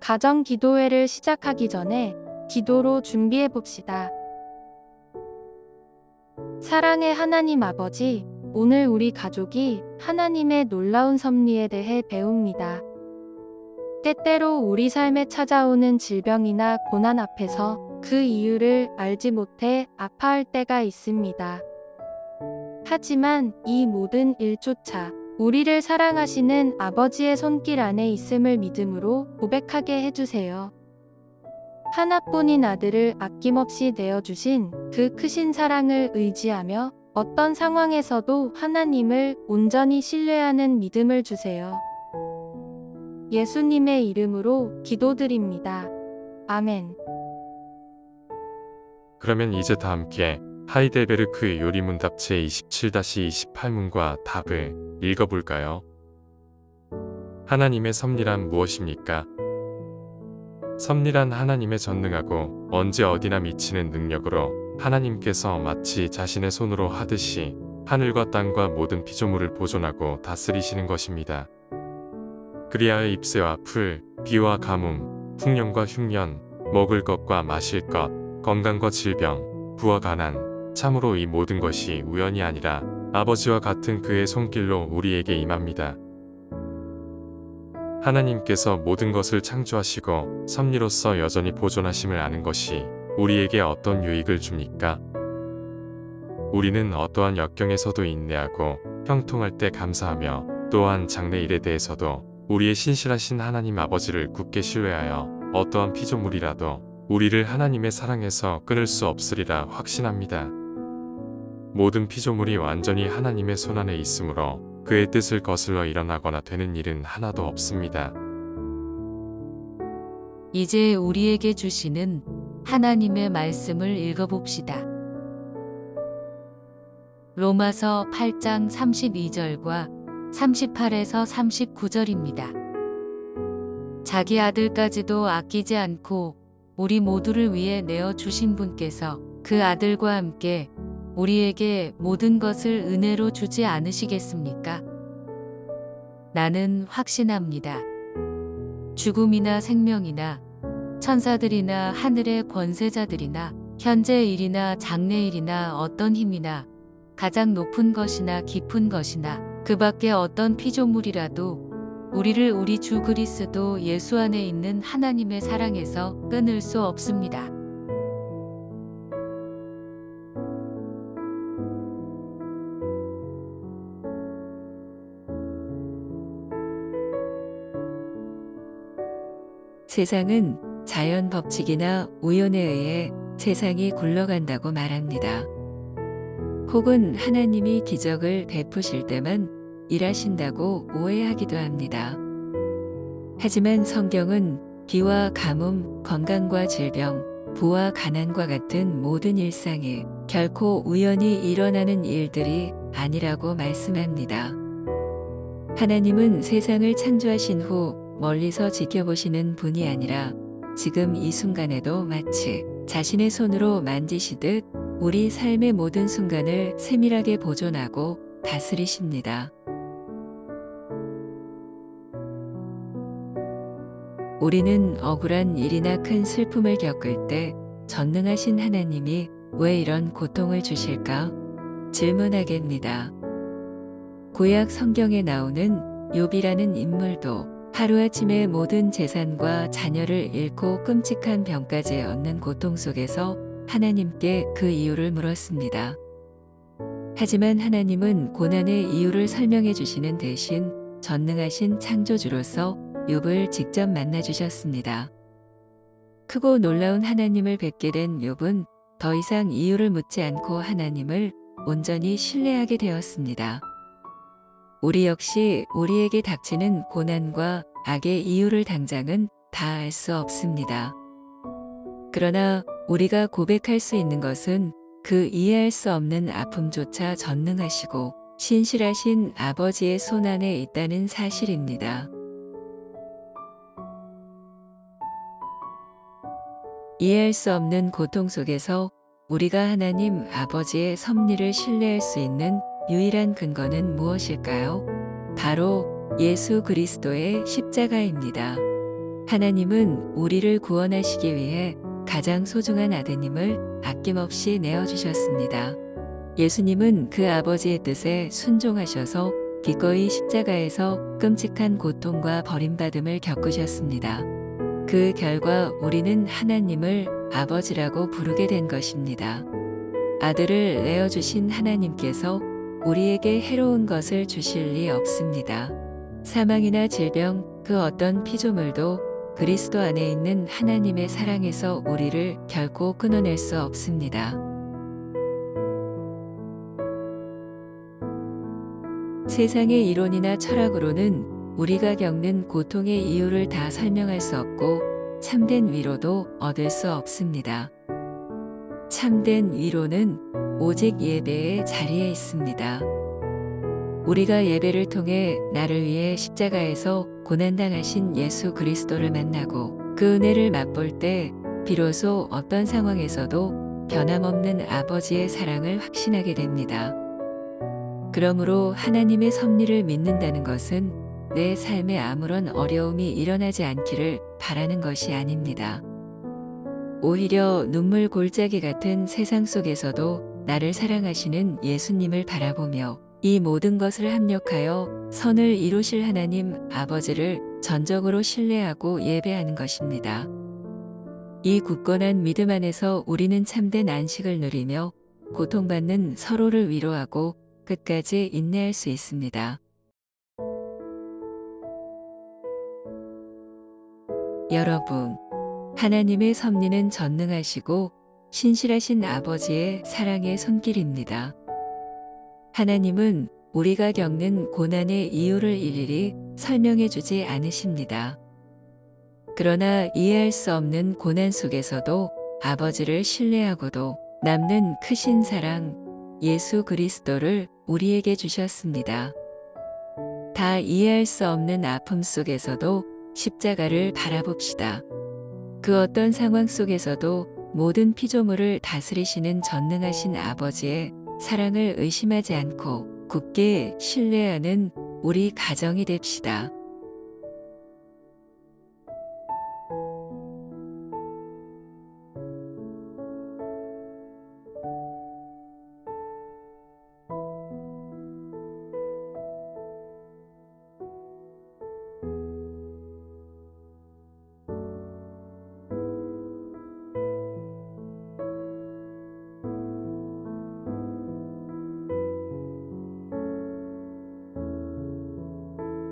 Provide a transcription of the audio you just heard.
가정 기도회를 시작하기 전에 기도로 준비해 봅시다. 사랑의 하나님 아버지, 오늘 우리 가족이 하나님의 놀라운 섭리에 대해 배웁니다. 때때로 우리 삶에 찾아오는 질병이나 고난 앞에서 그 이유를 알지 못해 아파할 때가 있습니다. 하지만 이 모든 일조차 우리를 사랑하시는 아버지의 손길 안에 있음을 믿음으로 고백하게 해주세요. 하나뿐인 아들을 아낌없이 내어주신 그 크신 사랑을 의지하며 어떤 상황에서도 하나님을 온전히 신뢰하는 믿음을 주세요. 예수님의 이름으로 기도드립니다. 아멘. 그러면 이제 다 함께 하이델베르크 요리문답 제27-28문과 답을 읽어볼까요? 하나님의 섭리란 무엇입니까? 섭리란 하나님의 전능하고 언제 어디나 미치는 능력으로 하나님께서 마치 자신의 손으로 하듯이 하늘과 땅과 모든 피조물을 보존하고 다스리시는 것입니다. 그리하여 잎새와 풀, 비와 가뭄, 풍년과 흉년, 먹을 것과 마실 것, 건강과 질병, 부와 가난, 참으로 이 모든 것이 우연이 아니라 아버지와 같은 그의 손길로 우리에게 임합니다. 하나님께서 모든 것을 창조하시고 섭리로서 여전히 보존하심을 아는 것이 우리에게 어떤 유익을 줍니까? 우리는 어떠한 역경에서도 인내하고 형통할 때 감사하며 또한 장래일에 대해서도 우리의 신실하신 하나님 아버지를 굳게 신뢰하여 어떠한 피조물이라도 우리를 하나님의 사랑에서 끊을 수 없으리라 확신합니다. 모든 피조물이 완전히 하나님의 손안에 있으므로 그의 뜻을 거슬러 일어나거나 되는 일은 하나도 없습니다. 이제 우리에게 주시는 하나님의 말씀을 읽어봅시다. 로마서 8장 32절과 38에서 39절입니다. 자기 아들까지도 아끼지 않고 우리 모두를 위해 내어주신 분께서 그 아들과 함께 우리에게 모든 것을 은혜로 주지 않으시겠습니까? 나는 확신합니다. 죽음이나 생명이나 천사들이나 하늘의 권세자들이나 현재 일이나 장래일이나 어떤 힘이나 가장 높은 것이나 깊은 것이나 그 밖에 어떤 피조물이라도 우리를 우리 주 그리스도 예수 안에 있는 하나님의 사랑에서 끊을 수 없습니다. 세상은 자연 법칙이나 우연에 의해 세상이 굴러간다고 말합니다. 혹은 하나님이 기적을 베푸실 때만 일하신다고 오해하기도 합니다. 하지만 성경은 비와 가뭄, 건강과 질병, 부와 가난과 같은 모든 일상이 결코 우연히 일어나는 일들이 아니라고 말씀합니다. 하나님은 세상을 창조하신 후 멀리서 지켜보시는 분이 아니라 지금 이 순간에도 마치 자신의 손으로 만지시듯 우리 삶의 모든 순간을 세밀하게 보존하고 다스리십니다. 우리는 억울한 일이나 큰 슬픔을 겪을 때 전능하신 하나님이 왜 이런 고통을 주실까? 질문하겠습니다. 구약 성경에 나오는 욥이라는 인물도 하루아침에 모든 재산과 자녀를 잃고 끔찍한 병까지 얻는 고통 속에서 하나님께 그 이유를 물었습니다. 하지만 하나님은 고난의 이유를 설명해 주시는 대신 전능하신 창조주로서 욥을 직접 만나 주셨습니다. 크고 놀라운 하나님을 뵙게 된 욥은 더 이상 이유를 묻지 않고 하나님을 온전히 신뢰하게 되었습니다. 우리 역시 우리에게 닥치는 고난과 악의 이유를 당장은 다 알 수 없습니다. 그러나 우리가 고백할 수 있는 것은 그 이해할 수 없는 아픔조차 전능하시고 신실하신 아버지의 손 안에 있다는 사실입니다. 이해할 수 없는 고통 속에서 우리가 하나님 아버지의 섭리를 신뢰할 수 있는 유일한 근거는 무엇일까요? 바로 예수 그리스도의 십자가입니다. 하나님은 우리를 구원하시기 위해 가장 소중한 아드님을 아낌없이 내어주셨습니다. 예수님은 그 아버지의 뜻에 순종하셔서 기꺼이 십자가에서 끔찍한 고통과 버림받음을 겪으셨습니다. 그 결과 우리는 하나님을 아버지라고 부르게 된 것입니다. 아들을 내어주신 하나님께서 우리에게 해로운 것을 주실 리 없습니다. 사망이나 질병, 그 어떤 피조물도 그리스도 안에 있는 하나님의 사랑에서 우리를 결코 끊어낼 수 없습니다. 세상의 이론이나 철학으로는 우리가 겪는 고통의 이유를 다 설명할 수 없고 참된 위로도 얻을 수 없습니다. 참된 위로는 오직 예배의 자리에 있습니다. 우리가 예배를 통해 나를 위해 십자가에서 고난당하신 예수 그리스도를 만나고 그 은혜를 맛볼 때 비로소 어떤 상황에서도 변함없는 아버지의 사랑을 확신하게 됩니다. 그러므로 하나님의 섭리를 믿는다는 것은 내 삶에 아무런 어려움이 일어나지 않기를 바라는 것이 아닙니다. 오히려 눈물 골짜기 같은 세상 속에서도 나를 사랑하시는 예수님을 바라보며 이 모든 것을 합력하여 선을 이루실 하나님 아버지를 전적으로 신뢰하고 예배하는 것입니다. 이 굳건한 믿음 안에서 우리는 참된 안식을 누리며 고통받는 서로를 위로하고 끝까지 인내할 수 있습니다. 여러분, 하나님의 섭리는 전능하시고 신실하신 아버지의 사랑의 손길입니다. 하나님은 우리가 겪는 고난의 이유를 일일이 설명해 주지 않으십니다. 그러나 이해할 수 없는 고난 속에서도 아버지를 신뢰하고도 남는 크신 사랑, 예수 그리스도를 우리에게 주셨습니다. 다 이해할 수 없는 아픔 속에서도 십자가를 바라봅시다. 그 어떤 상황 속에서도 모든 피조물을 다스리시는 전능하신 아버지의 사랑을 의심하지 않고 굳게 신뢰하는 우리 가정이 됩시다.